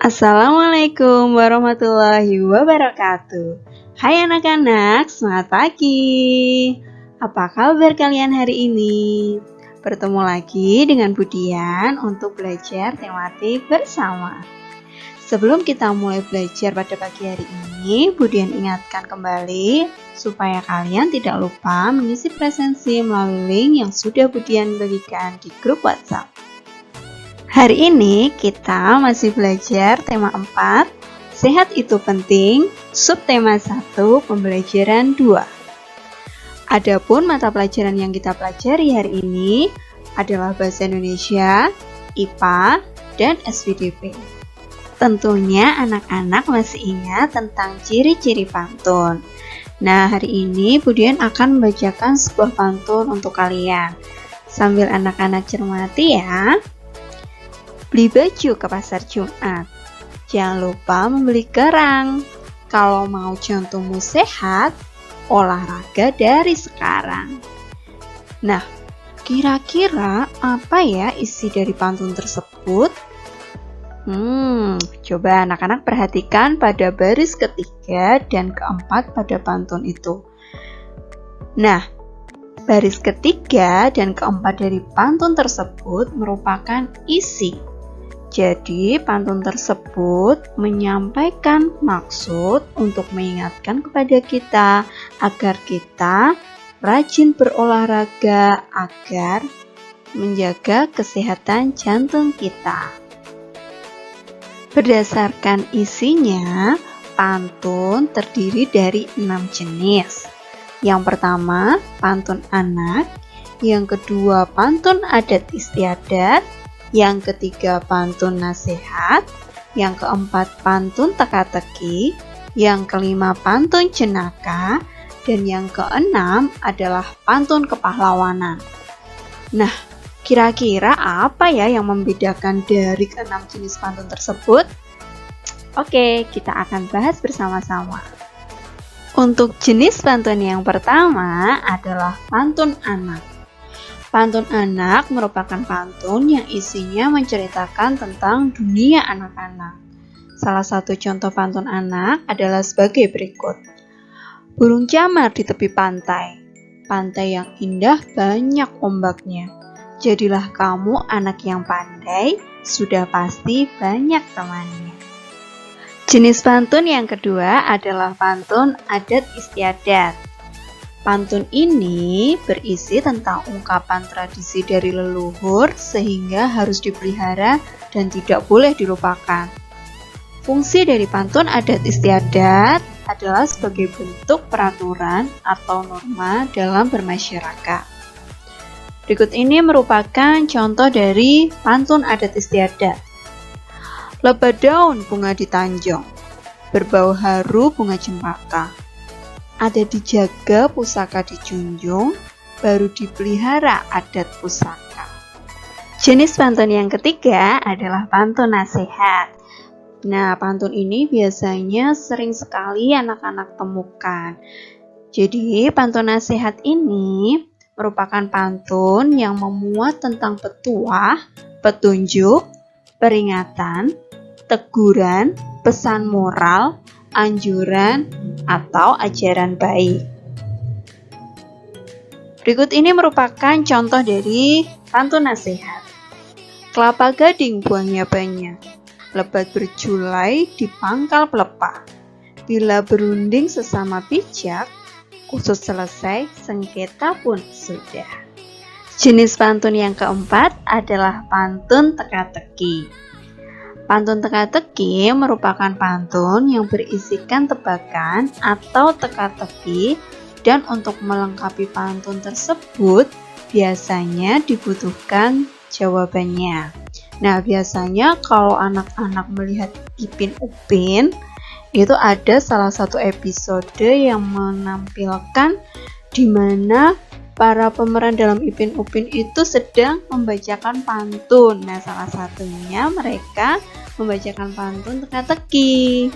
Assalamualaikum warahmatullahi wabarakatuh. Hai anak-anak, selamat pagi. Apa kabar kalian hari ini? Bertemu lagi dengan Budian untuk belajar tematik bersama. Sebelum kita mulai belajar pada pagi hari ini, Budian ingatkan kembali supaya kalian tidak lupa mengisi presensi melalui link yang sudah Budian bagikan di grup WhatsApp. Hari ini kita masih belajar tema 4, sehat itu penting, subtema 1, pembelajaran 2. Adapun mata pelajaran yang kita pelajari hari ini adalah Bahasa Indonesia, IPA, dan SPDP. Tentunya anak-anak masih ingat tentang ciri-ciri pantun. Nah, hari ini Budian akan membacakan sebuah pantun untuk kalian. Sambil anak-anak cermati ya. Beli baju ke pasar Jumat, jangan lupa membeli kerang. Kalau mau jantungmu sehat, olahraga dari sekarang. Nah, kira-kira apa ya isi dari pantun tersebut? Coba anak-anak perhatikan pada baris ketiga dan keempat pada pantun itu. Nah, baris ketiga dan keempat dari pantun tersebut merupakan isi. Jadi, pantun tersebut menyampaikan maksud untuk mengingatkan kepada kita agar kita rajin berolahraga agar menjaga kesehatan jantung kita. Berdasarkan isinya, pantun terdiri dari 6 jenis. Yang pertama, pantun anak. Yang kedua, pantun adat istiadat. Yang ketiga, pantun nasihat. Yang keempat, pantun teka-teki. Yang kelima, pantun jenaka. Dan yang keenam adalah pantun kepahlawanan. Nah, kira-kira apa ya yang membedakan dari keenam jenis pantun tersebut? Oke, kita akan bahas bersama-sama. Untuk jenis pantun yang pertama adalah pantun anak. Pantun anak merupakan pantun yang isinya menceritakan tentang dunia anak-anak. Salah satu contoh pantun anak adalah sebagai berikut. Burung camar di tepi pantai. Pantai yang indah banyak ombaknya. Jadilah kamu anak yang pandai, sudah pasti banyak temannya. Jenis pantun yang kedua adalah pantun adat istiadat. Pantun ini berisi tentang ungkapan tradisi dari leluhur sehingga harus dipelihara dan tidak boleh dilupakan. Fungsi dari pantun adat istiadat adalah sebagai bentuk peraturan atau norma dalam bermasyarakat. Berikut ini merupakan contoh dari pantun adat istiadat. Lebat daun bunga di tanjung, berbau haru bunga cempaka. Ada dijaga pusaka dijunjung, baru dipelihara adat pusaka. Jenis pantun yang ketiga adalah pantun nasihat. Nah, pantun ini biasanya sering sekali anak-anak temukan. Jadi, pantun nasihat ini merupakan pantun yang memuat tentang petuah, petunjuk, peringatan, teguran, pesan moral, anjuran, atau ajaran baik. Berikut ini merupakan contoh dari pantun nasihat. Kelapa gading buahnya banyak, lebat berjulai di pangkal pelepah. Bila berunding sesama bijak, usut selesai, sengketa pun sudah. Jenis pantun yang keempat adalah pantun teka-teki. Pantun teka-teki merupakan pantun yang berisikan tebakan atau teka-teki, dan untuk melengkapi pantun tersebut biasanya dibutuhkan jawabannya. Nah, biasanya kalau anak-anak melihat Ipin Upin, itu ada salah satu episode yang menampilkan di mana para pemeran dalam Ipin Upin itu sedang membacakan pantun. Nah, salah satunya mereka membacakan pantun teka-teki.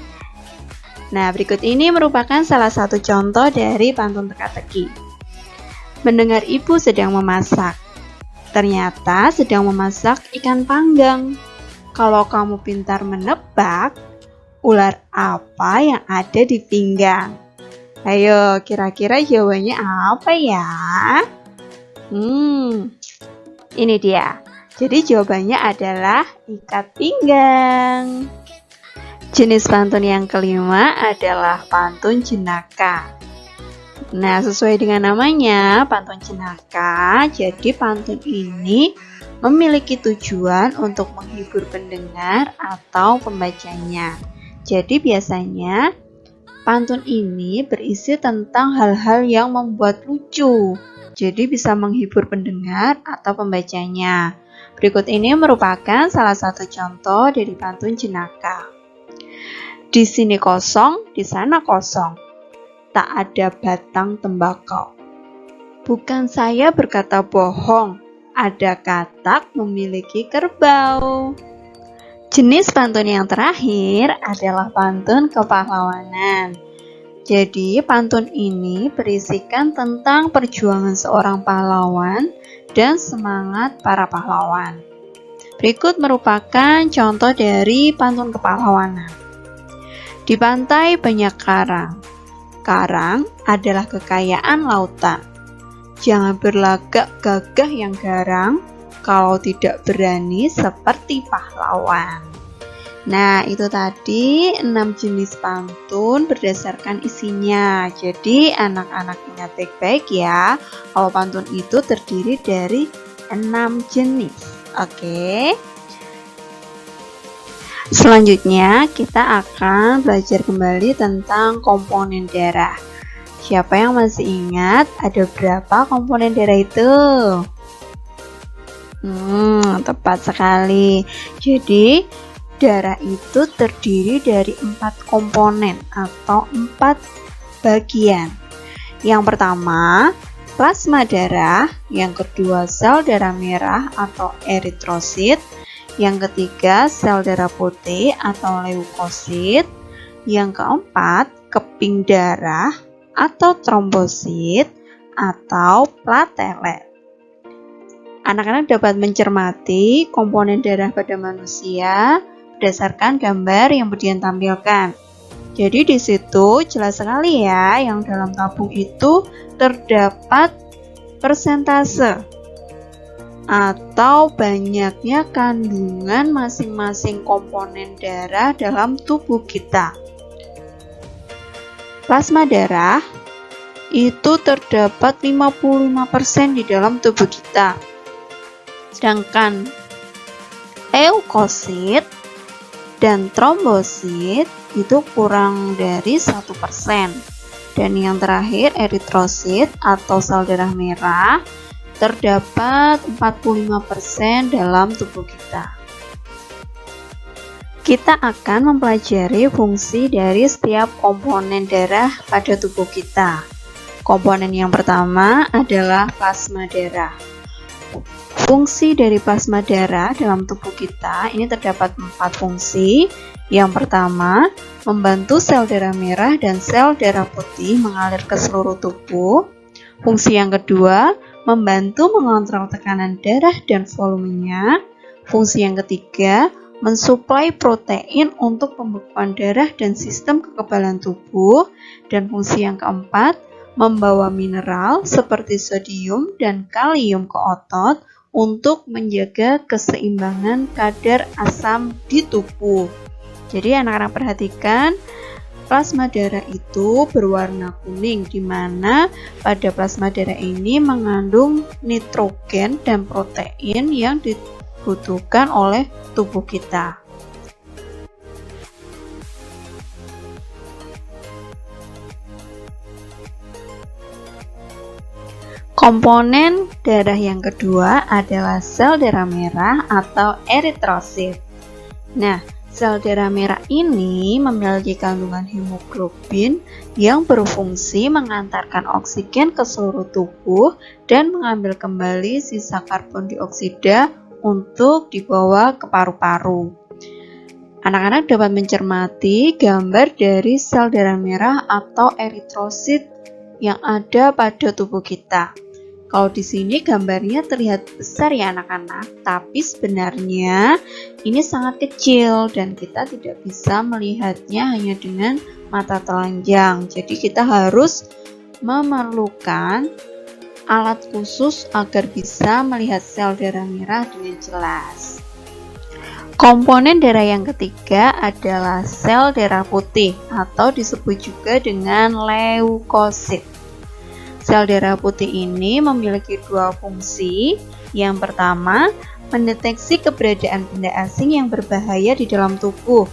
Nah, berikut ini merupakan salah satu contoh dari pantun teka-teki. Mendengar ibu sedang memasak. Ternyata sedang memasak ikan panggang. Kalau kamu pintar menebak, ular apa yang ada di pinggang? Ayo, kira-kira jawabannya apa ya? Ini dia. Jadi jawabannya adalah ikat pinggang. Jenis pantun yang kelima adalah pantun jenaka. Nah, sesuai dengan namanya, pantun jenaka. Jadi pantun ini memiliki tujuan untuk menghibur pendengar atau pembacanya. Jadi biasanya pantun ini berisi tentang hal-hal yang membuat lucu. Jadi bisa menghibur pendengar atau pembacanya. Berikut ini merupakan salah satu contoh dari pantun jenaka. Di sini kosong, di sana kosong. Tak ada batang tembakau. Bukan saya berkata bohong, ada katak memiliki kerbau. Jenis pantun yang terakhir adalah pantun kepahlawanan. Jadi pantun ini berisikan tentang perjuangan seorang pahlawan dan semangat para pahlawan. Berikut merupakan contoh dari pantun kepahlawanan. Di pantai banyak karang. Karang adalah kekayaan lautan. Jangan berlagak gagah yang garang, kalau tidak berani seperti pahlawan. Nah, itu tadi 6 jenis pantun berdasarkan isinya. Jadi, anak-anak ingat baik-baik ya, kalau pantun itu terdiri dari 6 jenis. Oke. Selanjutnya, kita akan belajar kembali tentang komponen darah. Siapa yang masih ingat ada berapa komponen darah itu? Tepat sekali. Jadi, darah itu terdiri dari 4 komponen atau 4 bagian. Yang pertama, plasma darah. Yang kedua, sel darah merah atau eritrosit. Yang ketiga, sel darah putih atau leukosit. Yang keempat, keping darah atau trombosit atau platelet. Anak-anak dapat mencermati komponen darah pada manusia berdasarkan gambar yang Budian tampilkan. Jadi di situ jelas sekali ya, yang dalam tabung itu terdapat persentase atau banyaknya kandungan masing-masing komponen darah dalam tubuh kita. Plasma darah itu terdapat 55% di dalam tubuh kita. Sedangkan leukosit dan trombosit itu kurang dari 1%. Dan yang terakhir, eritrosit atau sel darah merah terdapat 45% dalam tubuh kita. Kita akan mempelajari fungsi dari setiap komponen darah pada tubuh kita. Komponen yang pertama adalah plasma darah. Fungsi dari plasma darah dalam tubuh kita ini terdapat 4 fungsi. Yang pertama, membantu sel darah merah dan sel darah putih mengalir ke seluruh tubuh. Fungsi yang kedua, membantu mengontrol tekanan darah dan volumenya. Fungsi yang ketiga, mensuplai protein untuk pembekuan darah dan sistem kekebalan tubuh. Dan fungsi yang keempat, membawa mineral seperti sodium dan kalium ke otot untuk menjaga keseimbangan kadar asam di tubuh. Jadi anak-anak perhatikan, plasma darah itu berwarna kuning, di mana pada plasma darah ini mengandung nitrogen dan protein yang dibutuhkan oleh tubuh kita. Komponen darah yang kedua adalah sel darah merah atau eritrosit. Nah, sel darah merah ini memiliki kandungan hemoglobin yang berfungsi mengantarkan oksigen ke seluruh tubuh dan mengambil kembali sisa karbon dioksida untuk dibawa ke paru-paru. Anak-anak dapat mencermati gambar dari sel darah merah atau eritrosit yang ada pada tubuh kita. Kalau di sini gambarnya terlihat besar ya anak-anak, tapi sebenarnya ini sangat kecil dan kita tidak bisa melihatnya hanya dengan mata telanjang. Jadi kita harus memerlukan alat khusus agar bisa melihat sel darah merah dengan jelas. Komponen darah yang ketiga adalah sel darah putih atau disebut juga dengan leukosit. Sel darah putih ini memiliki dua fungsi. Yang pertama, mendeteksi keberadaan benda asing yang berbahaya di dalam tubuh.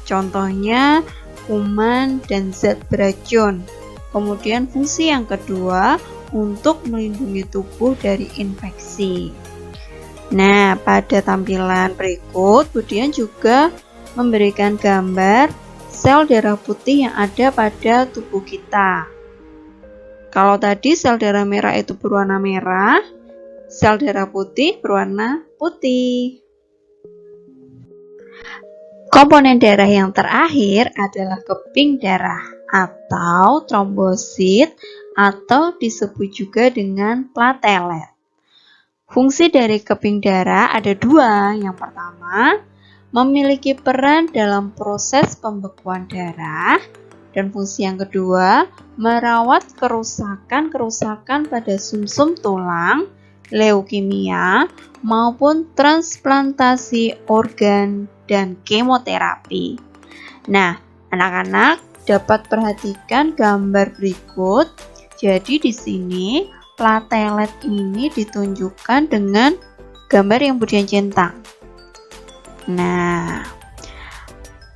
Contohnya, kuman dan zat beracun. Kemudian fungsi yang kedua, untuk melindungi tubuh dari infeksi. Nah, pada tampilan berikut, Budian juga memberikan gambar sel darah putih yang ada pada tubuh kita. Kalau tadi sel darah merah itu berwarna merah, sel darah putih berwarna putih. Komponen darah yang terakhir adalah keping darah atau trombosit atau disebut juga dengan platelet. Fungsi dari keping darah ada dua. Yang pertama, memiliki peran dalam proses pembekuan darah. Dan fungsi yang kedua, merawat kerusakan-kerusakan pada sumsum tulang, leukemia, maupun transplantasi organ dan kemoterapi. Nah, anak-anak dapat perhatikan gambar berikut. Jadi di sini platelet ini ditunjukkan dengan gambar yang Budian centang. Nah,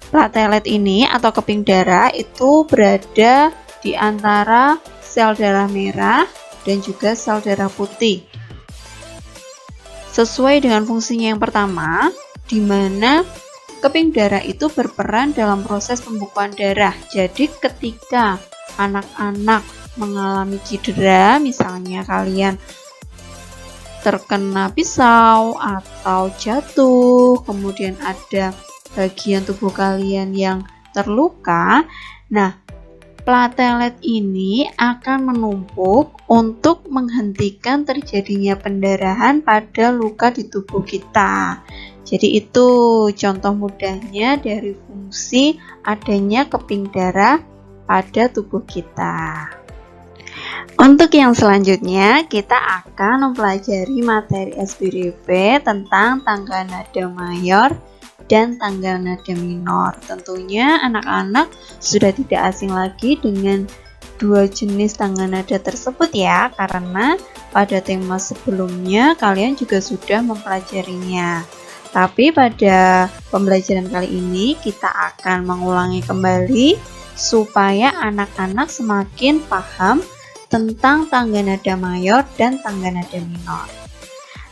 platelet ini atau keping darah itu berada di antara sel darah merah dan juga sel darah putih. Sesuai dengan fungsinya yang pertama, di mana keping darah itu berperan dalam proses pembekuan darah. Jadi ketika anak-anak mengalami cedera, misalnya kalian terkena pisau atau jatuh, kemudian ada bagian tubuh kalian yang terluka, nah platelet ini akan menumpuk untuk menghentikan terjadinya pendarahan pada luka di tubuh kita. Jadi itu contoh mudahnya dari fungsi adanya keping darah pada tubuh kita. Untuk yang selanjutnya, kita akan mempelajari materi SPDP tentang tangga nada mayor dan tangga nada minor. Tentunya anak-anak sudah tidak asing lagi dengan dua jenis tangga nada tersebut ya, karena pada tema sebelumnya kalian juga sudah mempelajarinya. Tapi pada pembelajaran kali ini kita akan mengulangi kembali supaya anak-anak semakin paham tentang tangga nada mayor dan tangga nada minor.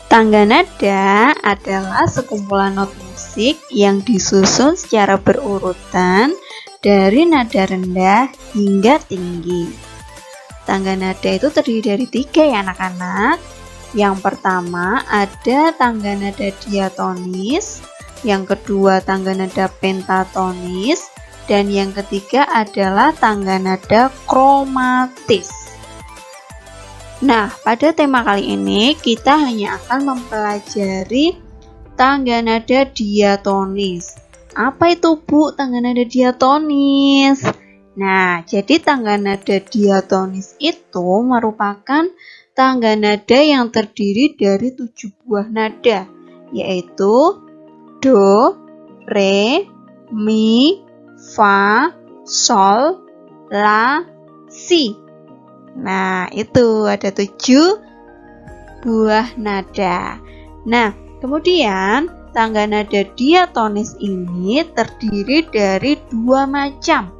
Tangga nada adalah sekumpulan not musik yang disusun secara berurutan dari nada rendah hingga tinggi. Tangga nada itu terdiri dari 3 ya anak-anak. Yang pertama ada tangga nada diatonis, yang kedua tangga nada pentatonis, dan yang ketiga adalah tangga nada kromatis. Nah, pada tema kali ini kita hanya akan mempelajari tangga nada diatonis. Apa itu Bu tangga nada diatonis? Nah, jadi tangga nada diatonis itu merupakan tangga nada yang terdiri dari 7 buah nada, yaitu Do, Re, Mi, Fa, Sol, La, Si. Nah, itu ada 7 buah nada. Nah, kemudian tangga nada diatonis ini terdiri dari 2 macam.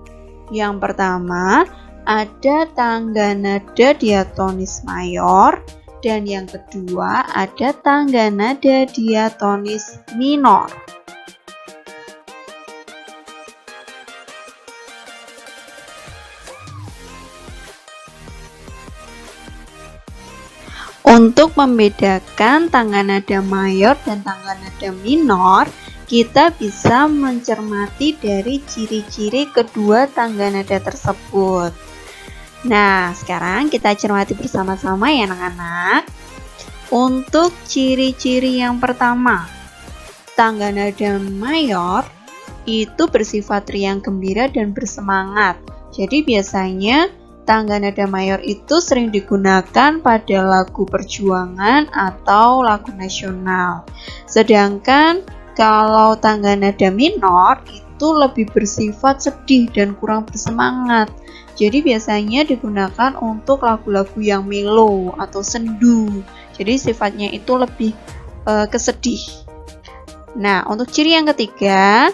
Yang pertama, ada tangga nada diatonis mayor, dan yang kedua ada tangga nada diatonis minor. Untuk membedakan tangga nada mayor dan tangga nada minor, kita bisa mencermati dari ciri-ciri kedua tangga nada tersebut. Nah, sekarang kita cermati bersama-sama ya anak-anak. Untuk ciri-ciri yang pertama, tangga nada mayor itu bersifat riang gembira dan bersemangat. Jadi biasanya tangga nada mayor itu sering digunakan pada lagu perjuangan atau lagu nasional. Sedangkan kalau tangga nada minor itu lebih bersifat sedih dan kurang bersemangat. Jadi biasanya digunakan untuk lagu-lagu yang melo atau sendu. Jadi sifatnya itu lebih kesedih. Nah, untuk ciri yang ketiga,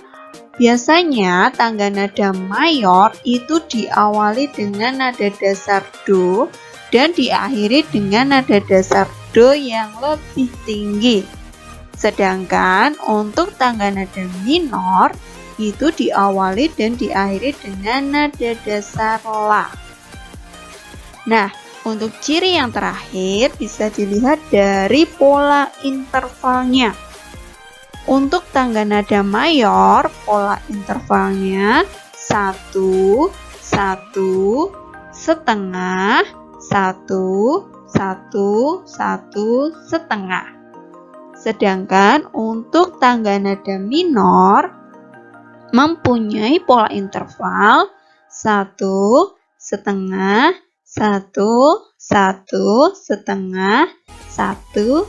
biasanya tangga nada mayor itu diawali dengan nada dasar do dan diakhiri dengan nada dasar do yang lebih tinggi. Sedangkan untuk tangga nada minor itu diawali dan diakhiri dengan nada dasar la. Nah, untuk ciri yang terakhir bisa dilihat dari pola intervalnya. Untuk tangga nada mayor, pola intervalnya 1, 1, setengah, 1, 1, 1, setengah. Sedangkan untuk tangga nada minor mempunyai pola interval 1, setengah, 1, 1, setengah, 1,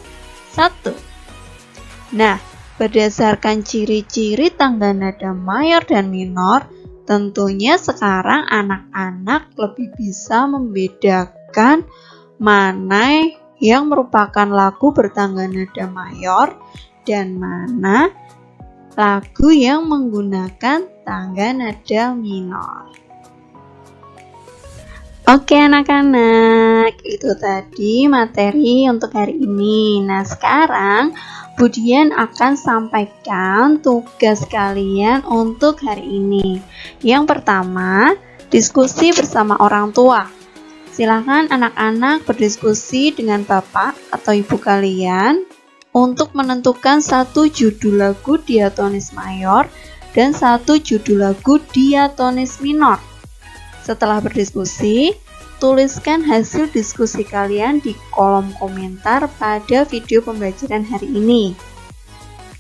1. Nah, berdasarkan ciri-ciri tangga nada mayor dan minor, tentunya sekarang anak-anak lebih bisa membedakan mana yang merupakan lagu bertangga nada mayor dan mana lagu yang menggunakan tangga nada minor. Oke anak-anak, itu tadi materi untuk hari ini. Nah, sekarang Budian akan sampaikan tugas kalian untuk hari ini. Yang pertama, diskusi bersama orang tua. Silakan anak-anak berdiskusi dengan bapak atau ibu kalian untuk menentukan satu judul lagu diatonis mayor dan satu judul lagu diatonis minor. Setelah berdiskusi, tuliskan hasil diskusi kalian di kolom komentar pada video pembelajaran hari ini.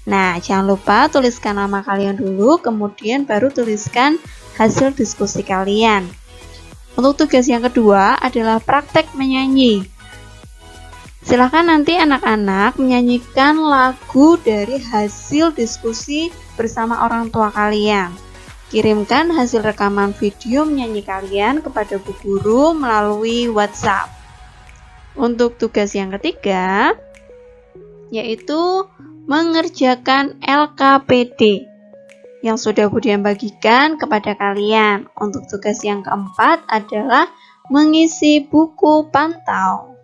Nah, jangan lupa tuliskan nama kalian dulu, kemudian baru tuliskan hasil diskusi kalian. Untuk tugas yang kedua adalah praktek menyanyi. Silakan nanti anak-anak menyanyikan lagu dari hasil diskusi bersama orang tua kalian. Kirimkan hasil rekaman video menyanyi kalian kepada Bu Guru melalui WhatsApp. Untuk tugas yang ketiga, yaitu mengerjakan LKPD yang sudah Budian bagikan kepada kalian. Untuk tugas yang keempat adalah mengisi buku pantau.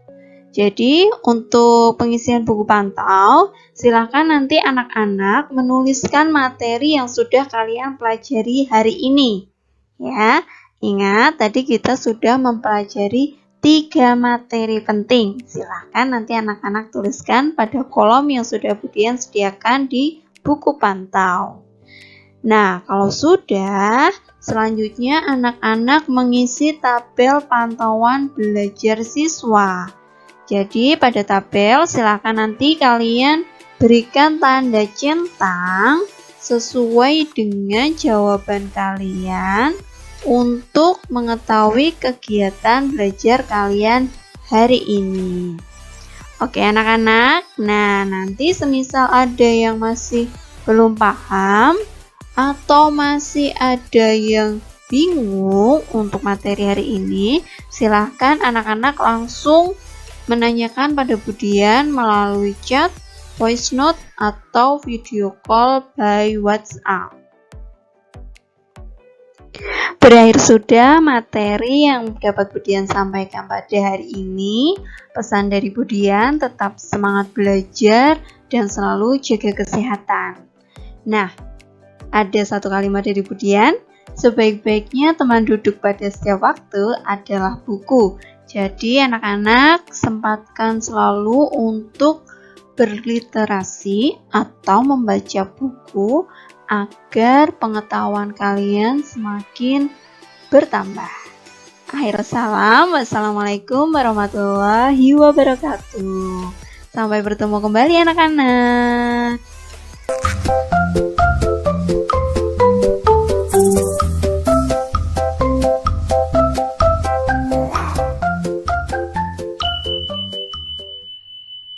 Jadi untuk pengisian buku pantau, silakan nanti anak-anak menuliskan materi yang sudah kalian pelajari hari ini. Ya, ingat tadi kita sudah mempelajari 3 materi penting. Silakan nanti anak-anak tuliskan pada kolom yang sudah Budian sediakan di buku pantau. Nah, kalau sudah, selanjutnya anak-anak mengisi tabel pantauan belajar siswa. Jadi pada tabel silakan nanti kalian berikan tanda centang sesuai dengan jawaban kalian untuk mengetahui kegiatan belajar kalian hari ini. Oke anak-anak, nah nanti semisal ada yang masih belum paham atau masih ada yang bingung untuk materi hari ini, silahkan anak-anak langsung menanyakan pada Budian melalui chat, voice note, atau video call by WhatsApp. Berakhir sudah materi yang dapat Budian sampaikan pada hari ini. Pesan dari Budian, tetap semangat belajar dan selalu jaga kesehatan. Nah, ada satu kalimat dari Budian, sebaik-baiknya teman duduk pada setiap waktu adalah buku. Jadi anak-anak sempatkan selalu untuk berliterasi atau membaca buku agar pengetahuan kalian semakin bertambah. Akhir salam, wassalamualaikum warahmatullahi wabarakatuh. Sampai bertemu kembali anak-anak.